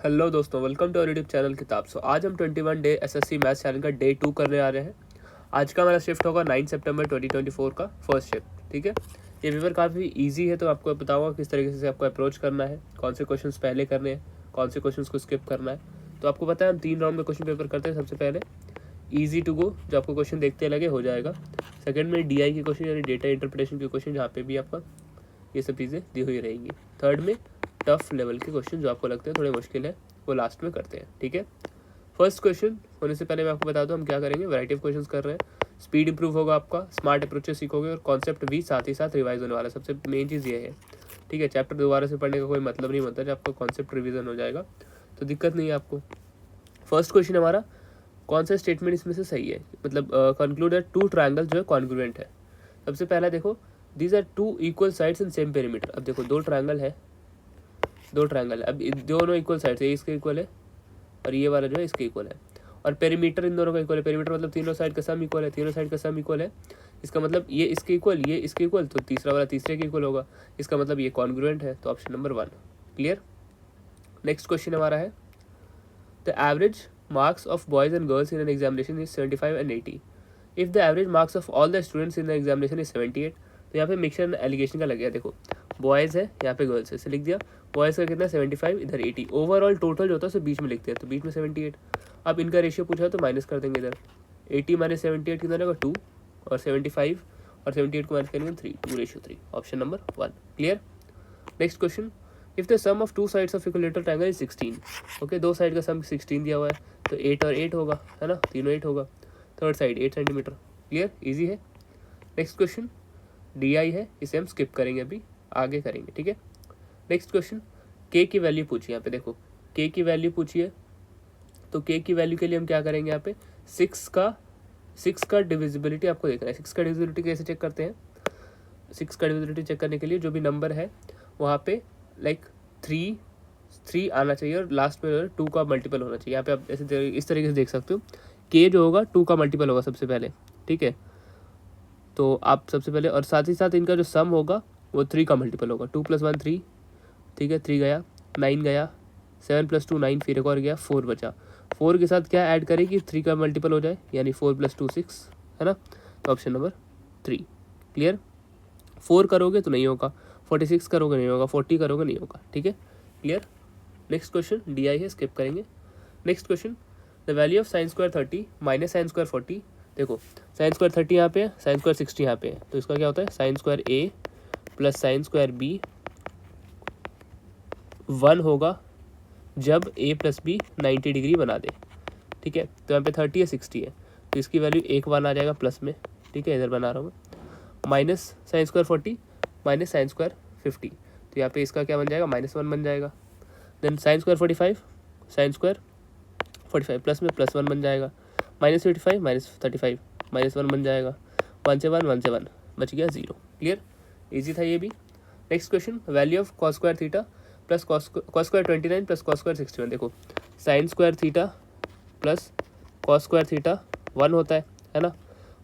Hello दोस्तों, welcome to our YouTube channel Kitab. आज हम 21 डे एसएससी मैथ्स चैनल का डे 2 करने आ रहे हैं। आज का हमारा शिफ्ट होगा 9 सितंबर 2024 का फर्स्ट शिफ्ट। ठीक है, ये पेपर काफ़ी इजी है, तो आपको बताऊंगा किस तरीके से आपको अप्रोच करना है, कौन से क्वेश्चंस पहले करने हैं, कौन से क्वेश्चंस को स्किप करना है। तो आपको पता है हम 3 राउंड में क्वेश्चन पेपर करते हैं। सबसे पहले ईजी टू गो, जो आपको क्वेश्चन देखते लगे हो जाएगा। सेकंड में डीआई के क्वेश्चन यानी डेटा इंटरप्रिटेशन के क्वेश्चन, जहाँ पे भी आपका ये सब चीज़ें दी हुई रहेंगी। थर्ड में टफ लेवल के क्वेश्चन जो आपको लगते हैं थोड़े मुश्किल है, वो लास्ट में करते हैं। ठीक है, फर्स्ट क्वेश्चन होने से पहले मैं आपको बता दूं हम क्या करेंगे। वैरायटी ऑफ क्वेश्चंस कर रहे हैं, स्पीड इंप्रूव होगा आपका, स्मार्ट अप्रोचेस सीखोगे और कॉन्सेप्ट भी साथ ही साथ रिवाइज होने वाला है। सबसे मेन चीज़ ये है। ठीक है, चैप्टर दोबारा से पढ़ने का कोई मतलब नहीं बनता, जब आपका कॉन्सेप्ट रिविजन हो जाएगा तो दिक्कत नहीं है आपको। फर्स्ट क्वेश्चन हमारा, कौन सा स्टेटमेंट इसमें से सही है, मतलब कंक्लूड दैट टू ट्रायंगल जो है कॉन्ग्रुएंट है। सबसे पहला देखो, these are two equal sides in same perimeter. अब देखो दो ट्रायंगल है, अब दोनों इक्वल साइड्स, ये इसके इक्वल है और ये वाला जो है इसके इक्वल है, और पेरीमीटर इन दोनों का इक्वल है। पेरीमीटर मतलब तीनों साइड का सम इक्वल है, तीनों साइड का सम इक्वल है। इसका मतलब ये इसके इक्वल, ये इसके इक्वल, तो तीसरा वाला तीसरे के इक्वल होगा। इसका मतलब ये कॉन्ग्रुएंट है, तो option number 1 clear. Next question हमारा है, the average marks of boys and girls in an examination is 75 and 80। If the average marks of all the students in the examination is 78। तो यहाँ पे मिक्सचर एंड एलिगेशन का लग गया। देखो boys है, यहाँ पे गर्ल्स है, इसे लिख दिया। बॉयज़ का कितना 75, इधर 80। ओवरऑल टोटल जो होता है उसे बीच में लिखते हैं, तो बीच में 78। अब इनका रेशियो पूछा तो माइनस कर देंगे इधर। 80 माइनस 78 कितना रहेगा 2, और 75 और 78 को माइनस करेंगे 3, 2:3। Option number 1 clear. Next question, if the sum of two sides of equilateral triangle is 16। Okay, दो साइड का सम 16 दिया हुआ है, तो 8 और 8 होगा, है ना, तीनों 8 होगा। Third side 8 centimetre. Clear, easy है। नेक्स्ट क्वेश्चन डी आई है, इसे हम स्किप करेंगे, अभी आगे करेंगे। ठीक है, नेक्स्ट क्वेश्चन, के की वैल्यू पूछिए। यहाँ पे देखो के की वैल्यू पूछिए, तो के की वैल्यू के लिए हम क्या करेंगे, यहाँ पे 6 का डिविजिबिलिटी आपको देखना है। 6 का डिविजिबिलिटी कैसे चेक करते हैं, 6 का डिविजिबिलिटी चेक करने के लिए जो भी नंबर है वहाँ पे लाइक 3 आना चाहिए और लास्ट में 2 का मल्टीपल होना चाहिए। यहाँ पे आप ऐसे इस तरीके से देख सकते हो, के जो होगा 2 का मल्टीपल होगा सबसे पहले। ठीक है, तो आप सबसे पहले, और साथ ही साथ इनका जो सम होगा वो 3 का मल्टीपल होगा। 2 + 1 3, ठीक है, 3 गया, 9 गया, 7 + 2 9, फिर एक और गया 4 बचा। 4 के साथ क्या ऐड करें कि 3 का मल्टीपल हो जाए, यानी 4 + 2 6, है ना। तो ऑप्शन नंबर 3 क्लियर। 4 करोगे तो नहीं होगा, 46 करोगे नहीं होगा, 40 करोगे नहीं होगा। ठीक है, clear. Next question D I है, स्किप करेंगे। Next question, the value of sine square 30 minus sine square 40। देखो साइन स्क्वायर 30 यहाँ पे है, साइन स्क्वायर 60 यहाँ पे है, तो इसका क्या होता है, साइन स्क्वायर ए प्लस साइन स्क्वायर बी 1 होगा जब a प्लस बी 90 डिग्री बना दे। ठीक है, तो यहाँ पे 30 है 60 है, तो इसकी वैल्यू 1 आ जाएगा प्लस में। ठीक है, इधर बना रहा हूँ मैं, minus sine square 40 minus sine square 50, तो यहाँ पे इसका क्या बन जाएगा, -1 बन जाएगा। Then sine square 45 sine square 45 plus में +1 बन जाएगा, -55 -35 -1 बन जाएगा। 1 से 1 बच गया 0। क्लियर, इजी था ये भी। Next question, value of cos square theta plus cos square 29 plus cos square 61। देखो sign square theta plus cos square theta 1 होता है ना,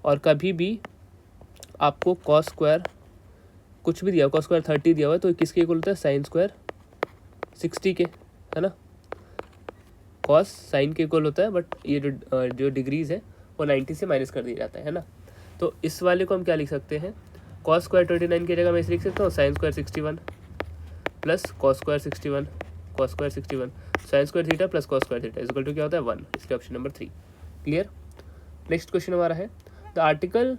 और कभी भी आपको कॉस स्क्वायर कुछ भी दिया, कॉस स्क्वायर 30 दिया हुआ है, तो किसके इक्वल होता है, साइन स्क्वायर 60 के, है ना। कॉस साइन के इक्वल होता है, बट ये जो डिग्रीज है वो 90 से माइनस कर दिया जाता है ना। तो इस वाले को हम क्या लिख सकते हैं, कॉस स्क्वायर 29 की जगह मैं इसे लिख सकता हूँ sine square 61 plus cos square 61 cos square 61 sine square theta plus cos square theta equal to क्या होता है 1। इसके option number 3 clear. Next question हमारा है, the article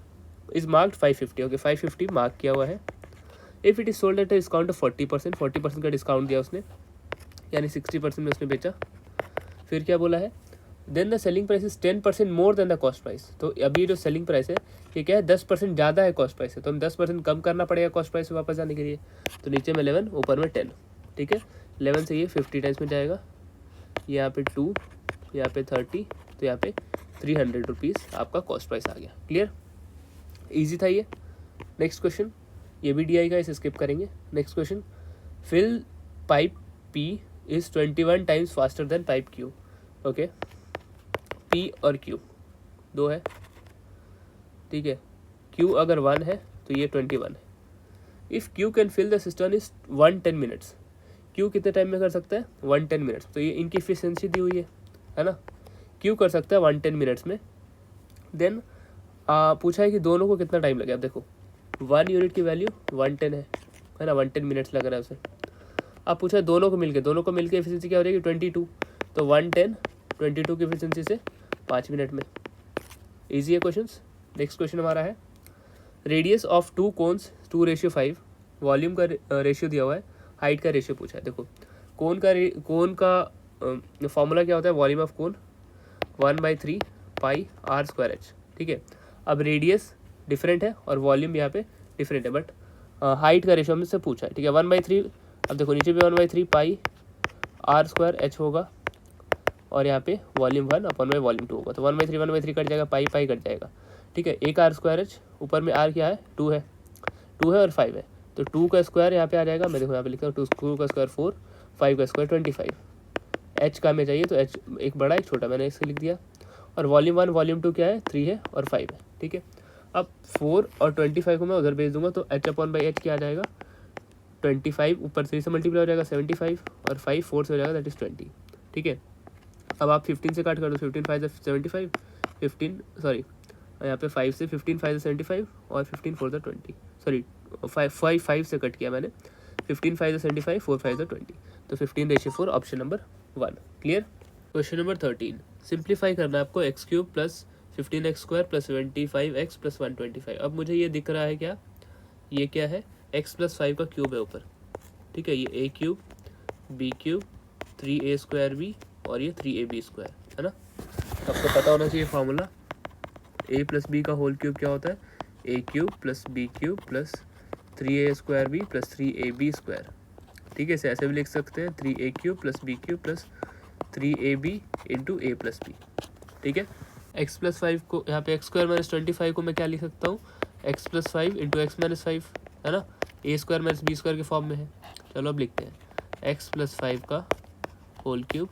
is marked 550। Okay, 550 mark किया हुआ है। If it is sold at a discount of 40%, 40% का डिस्काउंट दिया उसने, यानी 60% में उसने बेचा। फिर क्या बोला है, then the selling price is 10% more than the cost price. तो अभी जो सेलिंग प्राइस है ये क्या है, 10% ज़्यादा है कॉस्ट प्राइस से, तो हम 10% कम करना पड़ेगा कॉस्ट प्राइस से वापस जाने के लिए। तो नीचे में 11, ऊपर में 10। ठीक है, 11 से ये 50 टाइम्स में जाएगा, यहाँ पे 2, यहाँ पे 30, तो यहाँ पे 300 रुपीज़ आपका कॉस्ट प्राइस आ गया। क्लियर, ईजी था ये। नेक्स्ट क्वेश्चन, ये भी डी आई का, इसे स्किप करेंगे। Next question, fill pipe P is 21 times faster than pipe Q. Okay, P और क्यू दो है, ठीक है, क्यू अगर 1 है तो ये 21 है। If Q can fill the system is 110 minutes, Q कितने टाइम में कर सकता है 110 मिनट्स, तो ये इनकी एफिशिएंसी दी हुई है ना। क्यू कर सकता है 110 मिनट्स में। देन पूछा है कि दोनों को कितना टाइम लगेगा। अब देखो 1 यूनिट की वैल्यू 110 है ना, 110 मिनट्स लग रहा है उसे। अब पूछा है दोनों को मिलके एफिशिएंसी क्या हो जाएगी 22, तो 110 22 की एफिशिएंसी से 5 मिनट में। ईजी है क्वेश्चन। नेक्स्ट क्वेश्चन हमारा है रेडियस ऑफ 2 कोन्स 2:5, वॉल्यूम का रेशियो दिया हुआ है, हाइट का रेशियो पूछा है। देखो कोन का फॉर्मूला क्या होता है, volume of cone 1/3 pi r²h, ठीक है। अब रेडियस डिफरेंट है और वॉल्यूम यहाँ पे डिफरेंट है, बट हाइट का रेशियो हमसे पूछा है, ठीक है। 1/3, अब देखो नीचे भी 1/3 पाई r²h होगा और यहाँ पे वॉल्यूम 1 अपॉन में वॉल्यूम 2 होगा, तो 1/3 कट जाएगा, पाई कट जाएगा, ठीक है। एक r²h, ऊपर में r क्या है 2 है और 5 है, तो 2 का स्क्वायर यहाँ पे आ जाएगा। मैं देखो यहाँ पे लिखा हूँ 2 का स्क्वायर 4, 5 का स्क्वायर 25। h का हमें चाहिए तो h एक बड़ा एक छोटा, मैंने इसे लिख दिया। और वॉल्यूम 1 वॉल्यूम 2 क्या है 3 है और 5 है, ठीक है। अब 4 और 25 को मैं उधर भेज दूंगा, तो h/h क्या आ जाएगा 25, ऊपर 3 से मल्टीप्लाई हो जाएगा 75 और 5 4 से हो जाएगा, दैट इज़ 20, ठीक है। अब आप 15 से काट कर दो, 15 5 से 75, 15 सॉरी यहाँ पे 5 से 15 5 से 75 और 15 4 से 20, सॉरी 5 से कट किया मैंने, 15 5 से 75, 4 5 से 20, तो 15:4 option number 1। Clear. Question number 13, simplify करना है आपको x³ plus 15x² plus 25x plus 125। अब मुझे ये दिख रहा है क्या, ये क्या है x+5 का क्यूब है ऊपर, ठीक है। ये a³ b³ 3a² और ये 3ab² है ना। आपको पता होना चाहिए फार्मूला, a प्लस बी का होल क्यूब क्या होता है a³ plus b³ plus 3a² plus 3ab², ठीक है। इसे ऐसे भी लिख सकते हैं 3a³ plus b³ plus 3ab into a plus B, ठीक है। x+5 को यहाँ पे x² - 25 को मैं क्या लिख सकता हूँ x+5 इंटू x - 5, है ना, a² - b² के फॉर्म में है। चलो अब लिखते हैं x+5 का whole cube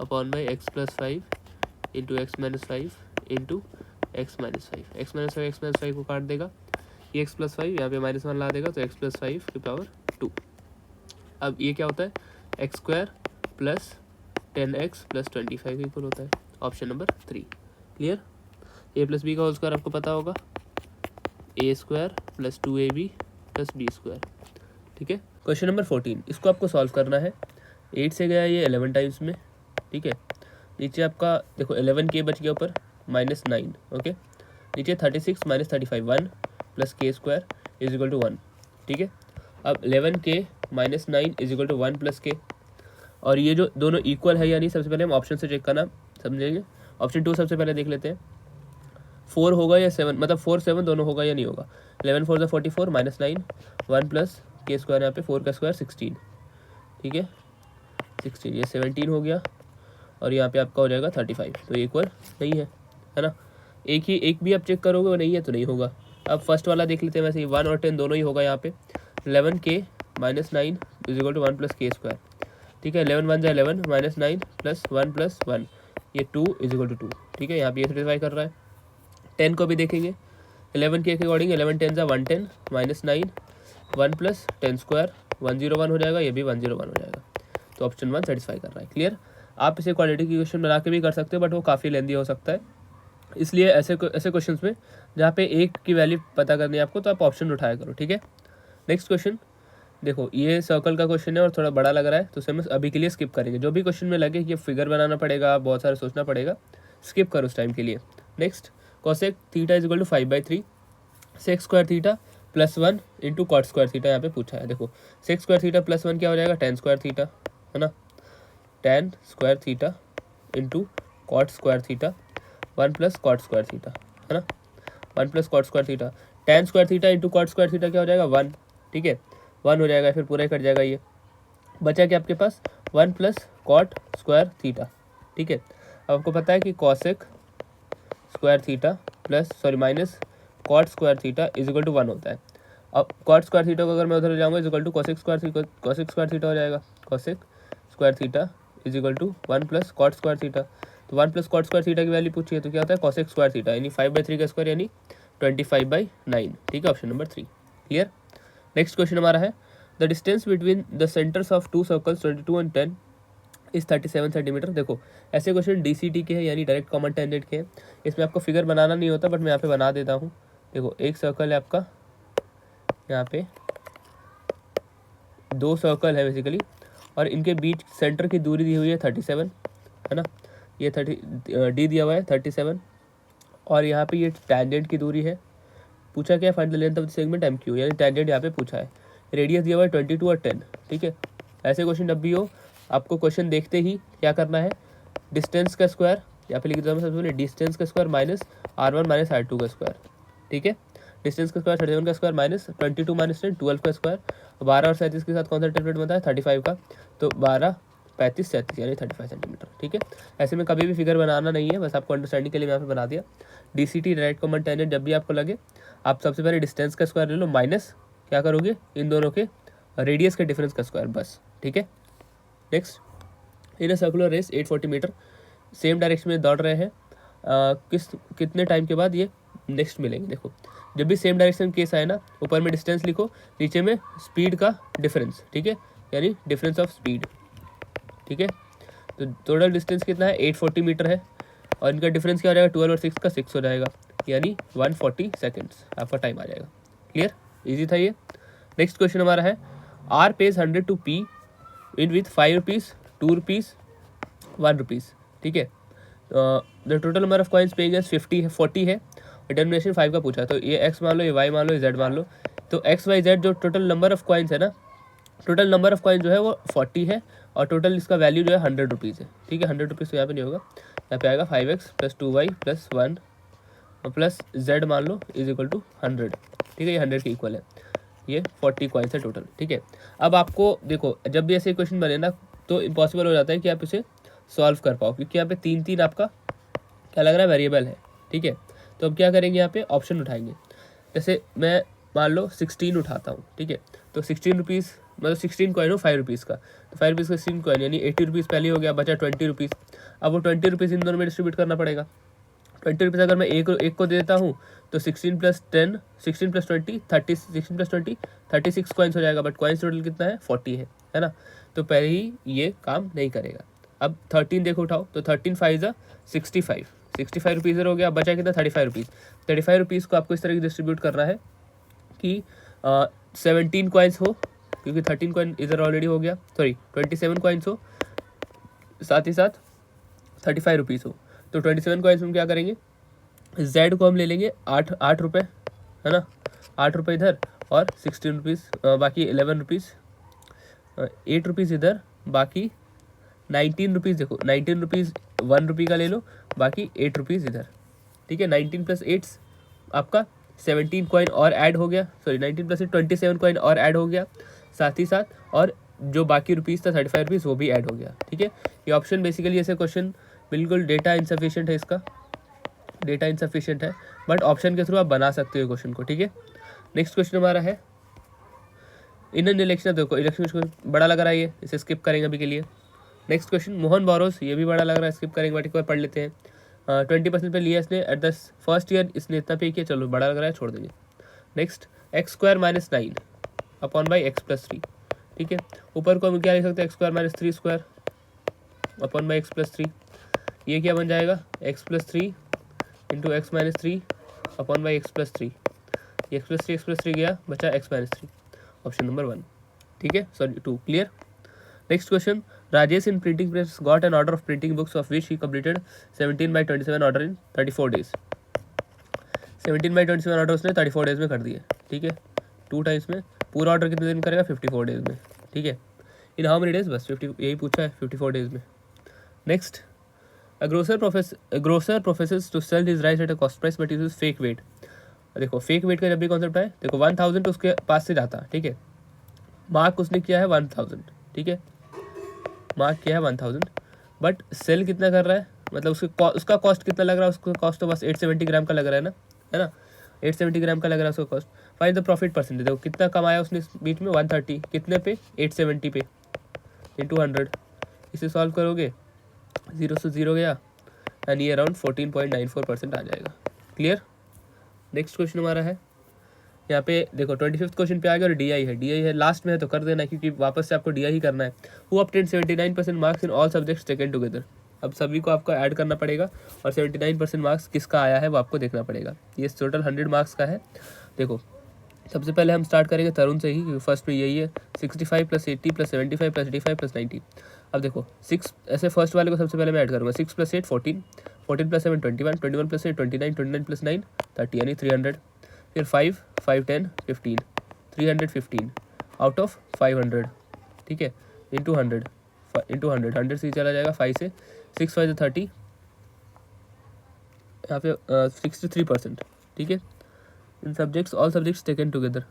upon by x+5 into x - 5 into x - 5, x - 5 को काट देगा, ये x+5 यहाँ पे -1 ला देगा, तो x+5 की पावर 2। अब ये क्या होता है x² प्लस 10x प्लस 25 के इक्वल होता है, option number 3। Clear. a plus B का होल स्क्वायर आपको पता होगा a² plus 2ab plus b², ठीक है। क्वेश्चन नंबर 14, इसको आपको सॉल्व करना है। 8 से गया ये 11 टाइम्स में, ठीक है। नीचे आपका देखो 11k बच गया ऊपर -9, ओके। नीचे 36 - 35 1 plus k² is equal to 1, ठीक है। अब 11k - 9 is equal to 1 plus k, और ये जो दोनों इक्वल है या नहीं, सबसे पहले हम ऑप्शन से चेक करना समझेंगे। ऑप्शन 2 सबसे पहले देख लेते हैं, 4 होगा या 7, मतलब 4 7 दोनों होगा या नहीं होगा। 11 4 44 -9 1 प्लस k², यहाँ पे 4 का स्क्वायर 16, ठीक है 16, ये 17 हो गया और यहाँ पे आपका हो जाएगा 35, तो ये इक्वल नहीं है ना। एक भी आप चेक करोगे वो नहीं है तो नहीं होगा। अब फर्स्ट वाला देख लेते हैं, वैसे 1 और 10 दोनों ही होगा यहाँ पे। 11k - 9 is equal to 1 plus k², ठीक है। 11 1 11 -9 प्लस 1 प्लस 1, ये 2 इज इक्वल टू 2, ठीक है। यहाँ पे ये सेटिस्फाई कर रहा है। 10 को भी देखेंगे, 11 के अकॉर्डिंग 11 10 110 -9 1 प्लस 10² 101 हो जाएगा, ये भी 101 हो जाएगा, तो ऑप्शन 1 सेटिस्फाई कर रहा है। क्लियर। आप इसे क्वाड्रेटिक इक्वेशन बना के भी कर सकते हो, बट वो काफ़ी लेंदी हो सकता है, इसलिए ऐसे क्वेश्चन में जहाँ पे एक की वैल्यू पता करनी है आपको, तो आप ऑप्शन उठाया करो, ठीक है। नेक्स्ट क्वेश्चन देखो, ये सर्कल का क्वेश्चन है और थोड़ा बड़ा लग रहा है, तो उसे हम अभी के लिए स्किप करेंगे। जो भी क्वेश्चन में लगे कि फिगर बनाना पड़ेगा, बहुत सारा सोचना पड़ेगा, स्किप करो उस टाइम के लिए। Next, cosec theta is equal to 5/3 sec² theta plus 1 into cot² theta यहाँ पे पूछा है। देखो sec² थीटा प्लस 1 क्या हो जाएगा tan² थीटा, है ना, tan² theta into cot² theta 1 plus cot² theta, है ना, 1 plus cot² theta. tan² theta into cot² theta क्या हो जाएगा 1, ठीक है 1 हो जाएगा, फिर पूरा ही कट जाएगा। ये बचा क्या आपके पास 1 प्लस cot² थीटा, ठीक है। अब आपको पता है कि cosec² theta plus minus cot² theta is equal to 1 होता है। अब cot² थीटा को अगर मैं उधर ले जाऊँगा is equal to cosec² theta हो जाएगा। cosec² theta is equal to 1 plus cot² theta, तो 1 प्लस cot² थीटा की वैल्यू पूछी है, तो क्या होता है cosec² थीटा, यानी 5/3 का स्क्वायर यानी 25/9, ठीक है, option number 3। Clear. Next question हमारा है the distance between the centres of to circles 22 and 10 इस 37 सेंटीमीटर। देखो ऐसे क्वेश्चन DCT के हैं यानी डायरेक्ट कॉमन टेंजेंट के हैं, इसमें आपको फिगर बनाना नहीं होता बट मैं यहाँ पे बना देता हूँ। देखो एक सर्कल है आपका, यहाँ पे 2 सर्कल है बेसिकली, और इनके बीच सेंटर की दूरी दी हुई है 37, है ना, ये 30 D दिया हुआ है 37, और यहाँ पे ये टेंजेंट की दूरी है। पूछा क्या, find the length of the segment MQ, यानी टेंजेंट यहाँ पे पूछा है। रेडियस दिया हुआ है 22 और 10, ठीक है। ऐसे क्वेश्चन जब भी हो आपको क्वेश्चन देखते ही क्या करना है, डिस्टेंस का स्क्वायर यहाँ पे लिख देता हूँ सबसे पहले, डिस्टेंस का square minus R1 minus R2 का स्क्वायर, ठीक है। डिस्टेंस का स्क्वायर 37 का स्क्वायर माइनस 22 माइनस 10 12 का स्क्वायर, 12 और 37 के साथ कौन सा टेम्पलेट बनता है 35 का, तो 12 35 37 यानी 35 सेंटीमीटर, ठीक है। ऐसे में कभी भी फिगर बनाना नहीं है, बस आपको अंडरस्टैंडिंग के लिए मैं यहाँ पे बना दिया। DCT डायरेक्ट कॉमन टेंजेंट जब भी आपको लगे आप सबसे पहले डिस्टेंस का स्क्वायर ले लो माइनस क्या करोगे, इन दोनों के रेडियस के डिफरेंस का स्क्वायर, बस, ठीक है। Next, in a circular race 840 meter, same direction में दौड़ रहे हैं, कितने टाइम के बाद ये नेक्स्ट मिलेंगे। देखो जब भी सेम डायरेक्शन केस आए ना, ऊपर में डिस्टेंस लिखो, नीचे में स्पीड का डिफरेंस, ठीक है, यानी डिफरेंस ऑफ स्पीड, ठीक है। तो टोटल डिस्टेंस कितना है 840 मीटर है, और इनका डिफरेंस क्या हो जाएगा 12 और 6 का 6 हो जाएगा, यानी 140 सेकेंड्स आपका टाइम आ जाएगा। क्लियर, ईजी था ये। नेक्स्ट क्वेश्चन हमारा है, R pays 100 to P in with 5 rupees 2 rupees 1 rupees, ठीक है। The total number of coins paying as 50 है, 40 है, डिटर्मिनेशन 5 का पूछा, तो ये x मान लो, ये y मान लो, ये z मान लो। तो x y z जो टोटल नंबर ऑफ कॉइन्स है ना, टोटल नंबर ऑफ कॉइन जो है वो 40 है, और टोटल इसका वैल्यू जो है 100 रुपीज़ है, ठीक है। 100 रुपीज़ तो यहाँ पे नहीं होगा, यहाँ पे आएगा 5x + 2y + 1 प्लस z मान लो इज इक्वल टू 100, ठीक है। ये 100 के इक्वल है, ये 40 कॉइन्स है टोटल, ठीक है। अब आपको देखो जब भी ऐसे क्वेश्चन बने ना तो इम्पॉसिबल हो जाता है कि आप इसे सॉल्व कर पाओ, क्योंकि यहाँ पे 3 आपका क्या लग रहा है वेरिएबल है, ठीक है। तो अब क्या करेंगे, यहाँ पे ऑप्शन उठाएंगे। जैसे मैं मान लो 16 उठाता हूँ, ठीक है, तो 16 रुपीज़ मतलब 16 कॉइन हो 5 रुपीज़ का, तो 5 रुपीज़ का 16 कॉइन यानी 80 रुपीज़ पहले हो गया, बचा 20 रुपीज़। अब वो 20 रुपीज़ इन दोनों में डिस्ट्रीब्यूट करना पड़ेगा। 20 रुपीज़ अगर मैं एक को देता हूँ तो 16 + 10 16 + 20 30 16 + 20 36 कॉइन्स हो जाएगा, बट कॉइन्स टोटल कितना है 40 है ना, तो पहले ही ये काम नहीं करेगा। अब 13 देखो उठाओ, तो 13 5 65 रुपीज़ हो गया, बचा कितना 35 रुपीज़। 35 रुपीज़ को आपको इस तरह की डिस्ट्रीब्यूट करना है कि 17 कॉइन्स हो, क्योंकि 13 कॉइन इधर ऑलरेडी हो गया, सॉरी 27 कॉइन्स हो, साथ ही साथ 35 रुपीज़ हो। तो 27 कॉइन्स में क्या करेंगे, Z को हम ले लेंगे 8 रुपये, है ना, 8 रुपये इधर, और 16 रुपीज़ बाकी 11 रुपीज़, 8 रुपीज़ इधर, बाकी 19 रुपीज़। देखो 19 रुपीज़ 1 रुपये का ले लो, बाकी 8 रुपीज़ इधर, ठीक है। 19 + 8 आपका 17 कॉइन और ऐड हो गया, सॉरी 19 + 8 27 कॉइन और ऐड हो गया, साथ ही साथ और जो बाकी रुपीज़ था 35 रुपीज़ वो भी ऐड हो गया, ठीक है। ये ऑप्शन बेसिकली ऐसे क्वेश्चन बिल्कुल डेटा इनसफिशिएंट है, इसका डेटा इनसफिशिएंट है, बट ऑप्शन के थ्रू आप बना सकते हो क्वेश्चन को, ठीक है। नेक्स्ट क्वेश्चन हमारा है, इन एन इलेक्शन, देखो इलेक्शन बड़ा लग रहा है ये, इसे स्किप करेंगे अभी के लिए। नेक्स्ट क्वेश्चन, मोहन बोरोस, ये भी बड़ा लग रहा है, स्किप करेंगे, बट एक बार पढ़ लेते हैं। 20% पे लिया इसने एट द फर्स्ट ईयर, इसने इतना पे किया, चलो बड़ा लग रहा है छोड़ देंगे। Next, x² - 9 upon by x + 3, ठीक है। ऊपर को हम क्या लिख सकते हैं, x² - 3² अपॉन बाई x + 3, ये क्या बन जाएगा x + 3 into x - 3 upon by x + 3, x + 3 गया, बचा x - 3, ऑप्शन नंबर 1, ठीक है, sorry 2। Clear. Next question, Rajesh in printing press got an order of printing books of which he completed 17/27 order in 34 days. 17/27 order उसने 34 days में कर दिए, ठीक है। 2 टाइम्स में पूरा ऑर्डर कितने दिन करेगा 54 डेज में, ठीक है। इन हाउ मेनी डेज, बस 50 यही पूछा है 54 डेज में। Next, a grocer professes to sell his rice at a cost price but uses fake weight. देखो फेक वेट का जब भी कॉन्सेप्ट है, देखो 1000 उसके पास से जाता, ठीक है, मार्क उसने किया है 1000, ठीक है, मार्क किया है 1000, बट सेल कितना कर रहा है, मतलब उसका कॉस्ट कितना लग रहा है, उसका कॉस्ट तो बस 870 ग्राम का लग रहा है ना 870 ग्राम का लग रहा है उसका cost. Find the profit percentage, देखो कितना कमाया उसने इस बीच में 130, कितने पे 870 पे इंटू 100, इसे सॉल्व करोगे 0 से 0 गया, एंड ये अराउंड 14.94% आ जाएगा। क्लियर। नेक्स्ट क्वेश्चन हमारा है, यहाँ पे देखो 25th क्वेश्चन पे आ गया और डी आई है लास्ट में है तो कर देना, क्योंकि वापस से आपको डी आई ही करना है। Who obtain 79% marks in all subjects taken together. अब सभी को आपको ऐड करना पड़ेगा और 79% मार्क्स किसका आया है वो आपको देखना पड़ेगा। ये टोटल 100 मार्क्स का है। देखो सबसे पहले हम स्टार्ट करेंगे तरुण से ही, फर्स्ट में यही है 65 + 80 + 75 + 85 + 90। अब देखो 6 ऐसे फर्स्ट वाले को सबसे पहले मैं ऐड करूँगा। 6 + 8 14, 14 + 7 21, 21 + 8 29, 29 + 9 30 यानी 300। फिर 5 5 10 15 315 आउट ऑफ 500, ठीक है, इंटू 100 100 से चला जाएगा 5 से। 6 5 30, यहाँ पे 63%, ठीक है। In subjects all subjects taken together,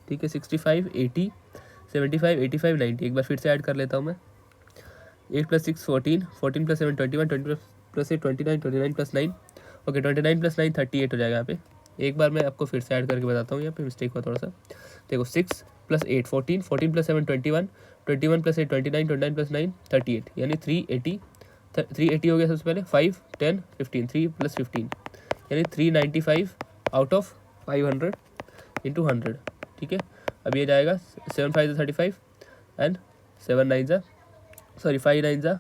ठीक है। 65 80 75 85 90। एक बार फिर से ऐड कर लेता हूँ मैं। 8 + 6 14, 14 + 7 21, 20 + 8 29, 29 + 9 ओके 29 + 9 38 हो जाएगा यहाँ पे। एक बार मैं आपको फिर से ऐड करके बताता हूँ, यहाँ पे मिस्टेक हुआ थोड़ा सा। देखो 6 + 8 14, 14 + 7 21, 21 + 8 29, 29 + 9 38 यानी 380 हो गया सबसे पहले। 5 10 15 3 + 15 यानी 395 आउट ऑफ 500 इंटू 100, ठीक है। अब ये जाएगा 7 5 35 एंड 7 9 5 9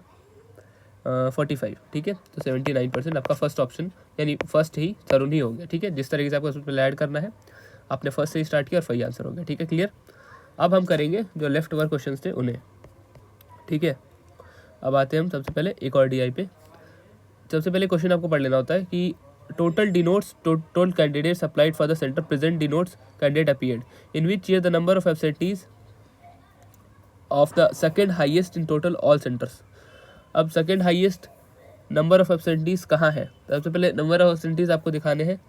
45, ठीक है। तो 79% आपका फर्स्ट ऑप्शन यानी फर्स्ट ही तरुण ही हो गया, ठीक है। जिस तरीके से आपको उसमें ऐड करना है आपने फर्स्ट से ही स्टार्ट किया और सही आंसर हो गया, ठीक है, क्लियर। अब हम करेंगे जो लेफ्ट ओवर क्वेश्चन थे उन्हें, ठीक है। अब आते हैं हम सबसे पहले एक और DI पे। सबसे पहले क्वेश्चन आपको पढ़ लेना होता है कि total denotes total candidates applied for the centre, present denotes candidate appeared, in which year the number of absentees of the second highest in total all centres. अब second highest number of absentees कहाँ है, सबसे पहले number of absentees आपको दिखाने हैं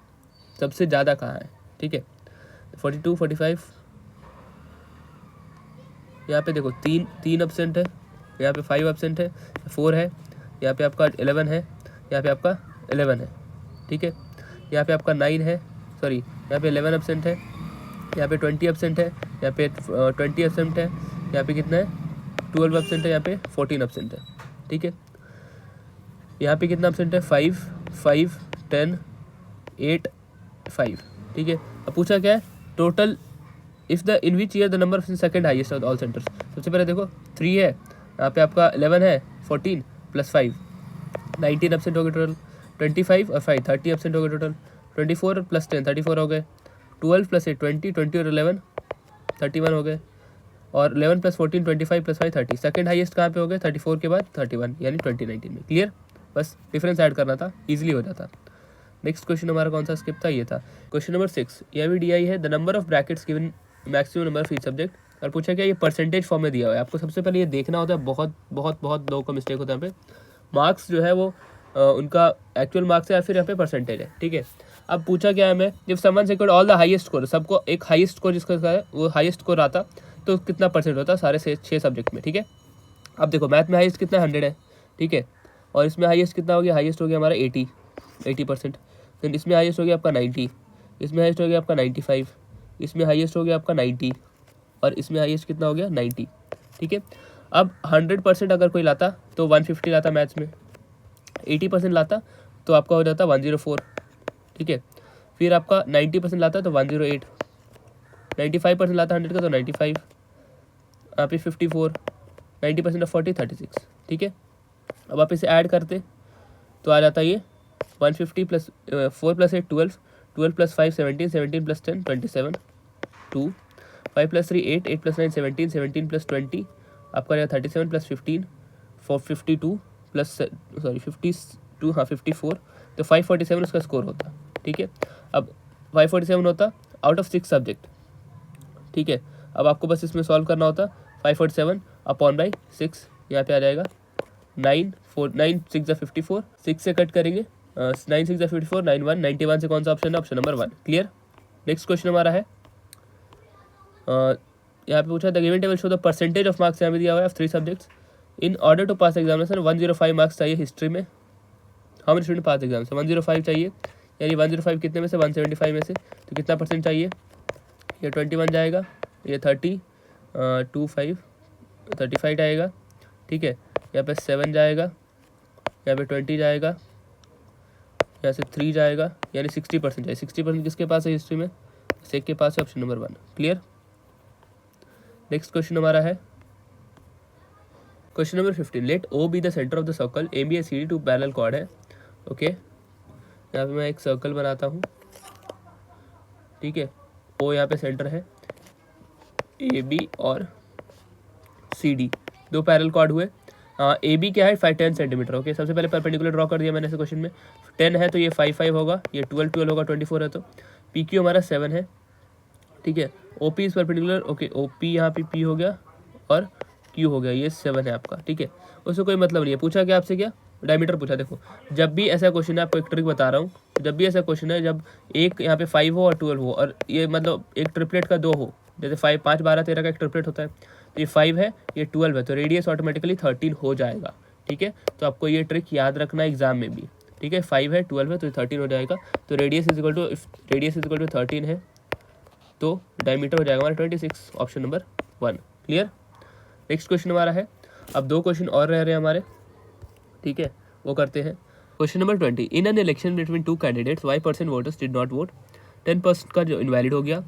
सबसे ज़्यादा कहाँ है, ठीक है। 42 45, यहाँ पे देखो तीन एब्सेंट है, यहाँ पे 5 एब्सेंट है, 4 है, यहाँ पे आपका 11 है, यहाँ पे आपका 11 है, ठीक है। यहाँ पे आपका 9 है, सॉरी यहाँ पे 11 एब्सेंट है, यहाँ पे 20 एब्सेंट है, यहाँ पे 20 एब्सेंट है, यहाँ पे कितना है 12 एब्सेंट है, यहाँ पे 14 एब्सेंट है, ठीक है। यहाँ पे कितना एब्सेंट है 5 5 10 8 5, ठीक है। अब पूछा क्या है total if the in which year the number of second highest of all centres. सबसे पहले देखो 3 है, यहाँ पे आपका 11 है, 14 + 5 19 एब्सेंट हो गए टोटल। 25 और 5 30 एब्सेंट हो गए टोटल। 24 + 10 34 हो गए। 12 + 8 20 20 और 11 31 हो गए। और 11 + 14 25 + 5 30। सेकंड हाईएस्ट कहाँ पे हो गए 34 के बाद 31 यानी 2019 में, क्लियर। बस डिफरेंस ऐड करना था, इजीली हो जाता। नेक्स्ट क्वेश्चन हमारा कौन सा स्किप था, ये था क्वेश्चन नंबर 6। यह भी DI है, the number of brackets given maximum number of each subject. और पूछा क्या ये परसेंटेज फॉर्म में दिया हुआ है। आपको सबसे पहले ये देखना होता है, बहुत लोगों का मिस्टेक होता है यहाँ पे। मार्क्स जो है वो उनका एक्चुअल मार्क्स है या फिर यहाँ पे परसेंटेज है, ठीक है। अब पूछा क्या है हमें, जब someone secured all the highest score, सबको एक हाईएस्ट स्कोर जिसका है वो हाईएस्ट स्कोर आता तो कितना परसेंट होता सारे 6 सब्जेक्ट में, ठीक है। अब देखो मैथ में हाईएस्ट कितना 100 है, ठीक है। और इसमें हाईएस्ट कितना हो गया, हाईएस्ट हो गया हमारा 80%। देन इसमें हाईएस्ट हो गया आपका 90, इसमें हाईएस्ट हो गया आपका 95, इसमें हाईएस्ट हो गया आपका 90 और इसमें हाईएस्ट कितना हो गया 90, ठीक है। अब 100% अगर कोई लाता तो 150 लाता मैथ्स में, 80% लाता तो आपका हो जाता 104, ठीक है। फिर आपका 90% लाता तो 108, 95% लाता 100 का तो 95, यहाँ पे 54, 90% ऑफ 40 36, ठीक है। अब आप इसे ऐड करते तो आ जाता ये 150 + 4 + 8 12, 12 + 5 17, 17 + 10 27, 2 5 + 3 8, 8 + 9 17, 17 + 20 आपका रहेगा 37 + 15 52 प्लस 52 हाँ 54, तो 547 उसका स्कोर होता, ठीक है। अब 547 होता आउट ऑफ 6 सब्जेक्ट, ठीक है। अब आपको बस इसमें सॉल्व करना होता 547 अपॉन बाई 6, यहाँ पे आ जाएगा 9 6 × 54, 6 से कट करेंगे 9 6 × 54 91, 91 से कौन सा ऑप्शन है, option number 1, clear. Next question हमारा है यहाँ पे पूछा the given table show the percentage of marks, यहाँ पे दिया हुआ है 3 subjects in order to pass examination. 105 marks चाहिए हिस्ट्री में, how many student pass exam से 105 चाहिए, यानी 105 कितने में से 175 में से, तो कितना परसेंट चाहिए, ये 21 जाएगा, ये 30 25 35 आएगा, ठीक है। यहाँ पे 7 जाएगा, यहाँ पे 20 जाएगा, यहाँ से 3 जाएगा, यानी 60% जाए। 60% किसके पास है हिस्ट्री में? सेक के पास है, option number 1। Clear. Next question हमारा है question number 15। Let O be the centre of the circle, A B A C D two parallel chord है। ओके, यहाँ पे मैं एक सर्कल बनाता हूँ, ठीक है। ओ यहाँ पे सेंटर है, ए बी और सी डी दो पैरेलल कॉर्ड हुए। ए बी क्या है? 10 सेंटीमीटर। ओके, सबसे पहले परपेंडिकुलर ड्रॉ कर दिया मैंने इस क्वेश्चन में। 10 है तो ये 5 होगा, ये 12 होगा, 24 है तो पी क्यू हमारा 7 है, ठीक है। O P is perpendicular, okay, O P यहाँ पे पी हो गया और क्यू हो गया, ये 7 है आपका, ठीक है। उससे कोई मतलब नहीं है। पूछा क्या आपसे? क्या डायमीटर पूछा। देखो, जब भी ऐसा क्वेश्चन है, आपको एक ट्रिक बता रहा हूँ, जब भी ऐसा क्वेश्चन है, जब एक यहाँ पे 5 हो और 12 हो, और ये मतलब एक ट्रिपलेट का 2 हो, जैसे 5, 5, 12, 13 का एक ट्रिपलेट होता है, तो ये 5 है, ये 12 है, तो रेडियस ऑटोमेटिकली 13 हो जाएगा, ठीक है। तो आपको ये ट्रिक याद रखना एग्जाम में भी, ठीक है। 5 है, 12 है, तो 13 हो जाएगा। तो रेडियस इज इक्वल टू 13 है, तो डायमीटर हो जाएगा हमारा 26, option number 1। Clear. Next question हमारा है, अब 2 क्वेश्चन और रह रहे हैं हमारे, ठीक है, वो करते हैं। Question number 20। In an election between 2 candidates 5% voters did not vote. 10% का जो इनवैलिड हो गया,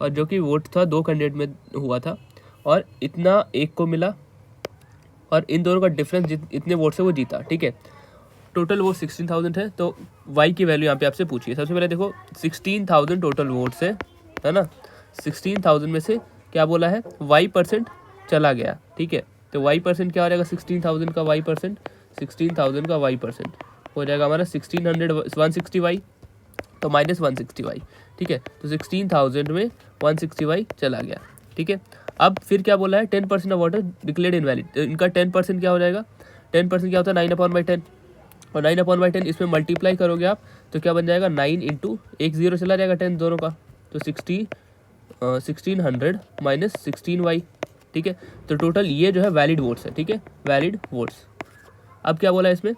और जो कि वोट था 2 कैंडिडेट में हुआ था, और इतना एक को मिला, और इन दोनों का डिफरेंस इतने वोट से वो जीता, ठीक है। टोटल वोट 16,000 है, तो वाई की वैल्यू यहाँ पे आपसे पूछिए। सबसे पहले देखो, 16,000 टोटल वोट से, है ना, 16,000 में से क्या बोला है? y% चला गया, ठीक है। तो y% क्या हो जाएगा? 16,000 का y%, 16,000 का y% हो जाएगा हमारा 160y, तो -160y, ठीक है। तो 16,000 में 160y चला गया, ठीक है। अब फिर क्या बोला है? 10% ऑफ वोटर डिक्लेयर्ड इनवैलिड। तो इनका 10% क्या हो जाएगा? 10% क्या होता है? 9/10, और 9/10 इसमें मल्टीप्लाई करोगे आप तो क्या बन जाएगा? 9 इंटू एक 0 चला जाएगा 10 दोनों का, तो 1600 माइनस 16y, ठीक है। तो टोटल ये जो है वैलिड वोट्स है, ठीक है, वैलिड वोट्स। अब क्या बोला है इसमें?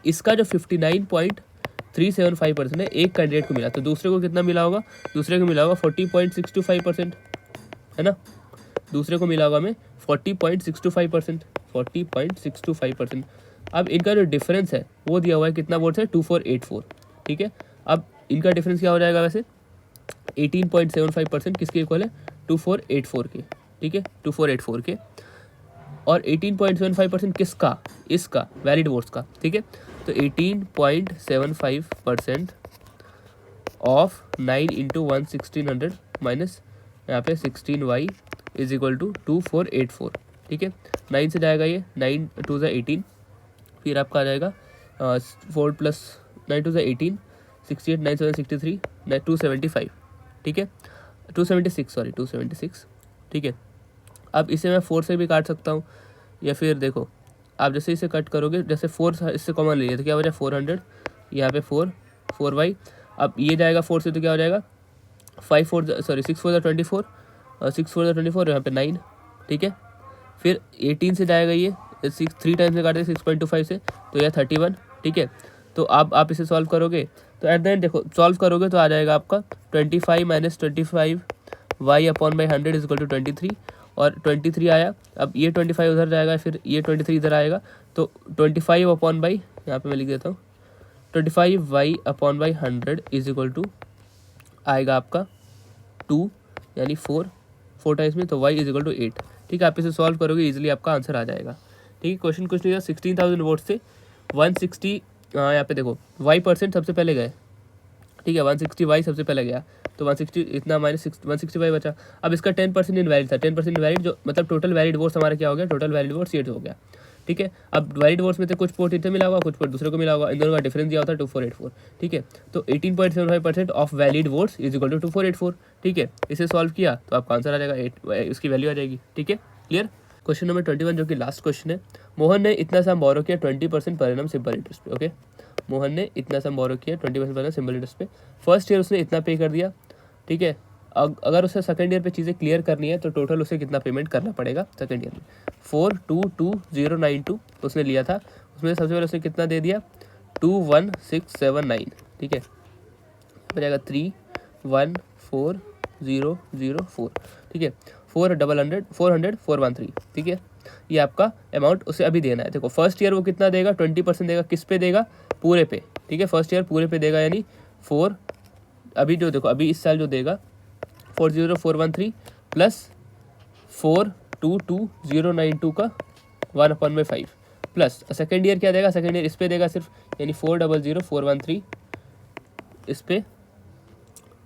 इसका जो 59.375% है एक कैंडिडेट को मिला, तो दूसरे को कितना मिला होगा? दूसरे को मिला होगा 40.625%, है ना। दूसरे को मिला होगा हमें 40.625%, 40.625%। अब इनका जो डिफरेंस है वो दिया हुआ है, कितना वोट्स है? 2484, ठीक है। अब इनका डिफरेंस क्या हो जाएगा वैसे? 18.75% किसके इक्वल है? 2484 के, ठीक है, 2484 के। और 18.75% किसका? इसका, वैलिड वोट्स का, ठीक है। तो 18.75% ऑफ 9 इंटू 1600 माइनस यहाँ पे 16y इज इक्वल टू 2484, ठीक है। 9 से जाएगा ये, 9 2 ज़ा 18, फिर आपका आ जाएगा 4 प्लस 9 2 ज़ा 18, 68, 9 7 63, 275, ठीक है, 276, सॉरी 276, ठीक है। अब इसे मैं 4 से भी काट सकता हूँ, या फिर देखो आप जैसे इसे कट करोगे, जैसे 4 इससे कॉमन लीजिए तो क्या हो जाएगा? 400, यहाँ पे 4y। अब ये जाएगा 4 से तो क्या हो जाएगा? 6 4 ज़ा 24, 6 4 ज़ा 24, यहाँ पे 9, ठीक है। फिर 18 से जाएगा ये 3 टाइम्स से काटे 6.25 से, तो यह 31, ठीक है। तो अब आप इसे सॉल्व करोगे तो एट द एंड देखो, सॉल्व करोगे तो आ जाएगा आपका 25 minus 25 y/100 is equal to 23, और 23 आया। अब ये 25 उधर जाएगा, फिर ये 23 इधर आएगा, तो 25 यहाँ पे मैं लिख देता हूँ, 25y/100 इज इक्वल टू आएगा आपका 2, यानी 4 टाइम्स में, तो y इज इक्वल टू 8, ठीक है। आप इसे सॉल्व करोगे इजीली आपका आंसर आ जाएगा, ठीक है। क्वेश्चन कुछ नहीं था, 16,000 वोट से 160, यहाँ पे देखो y% सबसे पहले गए, ठीक है, 160y सबसे पहले गया, तो 160 इतना माइनस 160y बचा। अब इसका 10% इनवैलिड था, 10% इनवैलिड, जो मतलब टोटल वैलिड वोट्स हमारा क्या हो गया? टोटल वैलिड वोट्स 8 हो गया, ठीक है। अब वैलिड वोट्स में से कुछ वोट इतने मिला होगा, कुछ वोट दूसरे को मिला होगा, इन दोनों का डिफरेंस दिया होता है 2484, ठीक है। तो 18.75% of valid votes is equal to 2484, ठीक है। इसे सॉल्व किया तो आपका आंसर आ जाएगा 8, इसकी वैल्यू आ जाएगी, ठीक है। क्लियर। क्वेश्चन नंबर 21 जो कि लास्ट क्वेश्चन है। मोहन ने इतना सम बोरो किया 20% पर एनम सिंपल इंटरेस्ट पे। ओके, मोहन ने इतना सम बोरो किया 20% पर एनम सिंपल इंटरेस्ट पे। फर्स्ट ईयर उसने इतना पे कर दिया, ठीक है। अगर उसे सेकंड ईयर पे चीज़ें क्लियर करनी है तो टोटल उसे कितना पेमेंट करना पड़ेगा सेकंड ईयर में? 422092 उसने लिया था, उसमें सबसे पहले उसने कितना दे दिया? 21679, ठीक है, बचेगा 314004, ठीक है, 400 413, ठीक है। ये आपका अमाउंट उसे अभी देना है। देखो फर्स्ट ईयर वो कितना देगा? 20% देगा, किस पे देगा? पूरे पे, ठीक है। फर्स्ट ईयर पूरे पे देगा यानी 4, अभी जो देखो अभी इस साल जो देगा 40413 प्लस 422092 का 1/5 प्लस सेकेंड ईयर क्या देगा, सेकेंड ईयर इस पे देगा सिर्फ यानी 400413 इस पे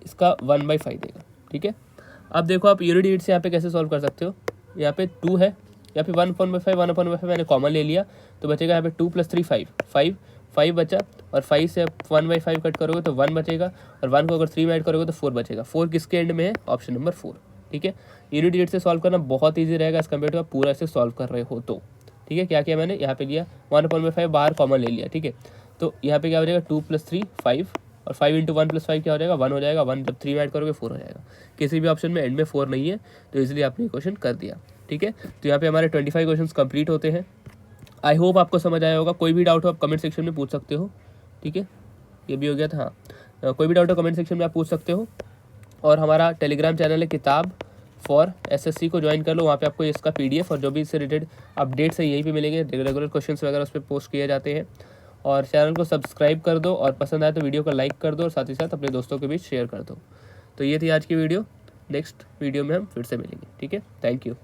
इसका 1/5 देगा। ठीक है। अब देखो आप यूनिट डिजिट से यहाँ पे कैसे सॉल्व कर सकते हो, यहाँ पे 2 है, यहाँ पे 1/5 मैंने कॉमन ले लिया तो बचेगा यहाँ पे 2 + 3 5 5 बचा, और 5 से 1/5 कट करोगे तो 1 बचेगा, और 1 को अगर 3 में ऐड करोगे तो 4 बचेगा। 4 किसके एंड में है, ऑप्शन नंबर 4। ठीक है। यूनिट डिजिट से सॉल्व करना बहुत ईजी रहेगा एज कम्पेयर टू आप पूरा से सॉल्व कर रहे हो तो। ठीक है। क्या किया मैंने यहाँ पे लिया 1/5 बाहर कॉमन ले लिया। ठीक है। तो यहाँ पे क्या हो जाएगा 2 + 3 5, और 5 × 1 + 5 क्या हो जाएगा 1 हो जाएगा, 1 जब 3 में ऐड करोगे 4 हो जाएगा। किसी भी ऑप्शन में एंड में 4 नहीं है तो इसलिए आपने क्वेश्चन कर दिया। ठीक है। तो यहाँ पे हमारे 25 क्वेश्चन कंप्लीट होते हैं। आई होप आपको समझ आया होगा। कोई भी डाउट हो आप कमेंट सेक्शन में पूछ सकते हो। ठीक है। ये भी हो गया था। हाँ, कोई भी डाउट हो कमेंट सेक्शन में आप पूछ सकते हो। और हमारा टेलीग्राम चैनल है किताब फॉर एसएससी को ज्वाइन कर लो, वहाँ पे आपको इसका पीडीएफ और जो भी इससे रिलेटेड अपडेट्स है यहीं पे मिलेंगे। रेगुलर क्वेश्चंस वगैरह उस पर पोस्ट किए जाते हैं। और चैनल को सब्सक्राइब कर दो, और पसंद आए तो वीडियो को लाइक कर दो, और साथ ही साथ अपने दोस्तों के बीच शेयर कर दो। तो ये थी आज की वीडियो। नेक्स्ट वीडियो में हम फिर से मिलेंगे। ठीक है। Thank you.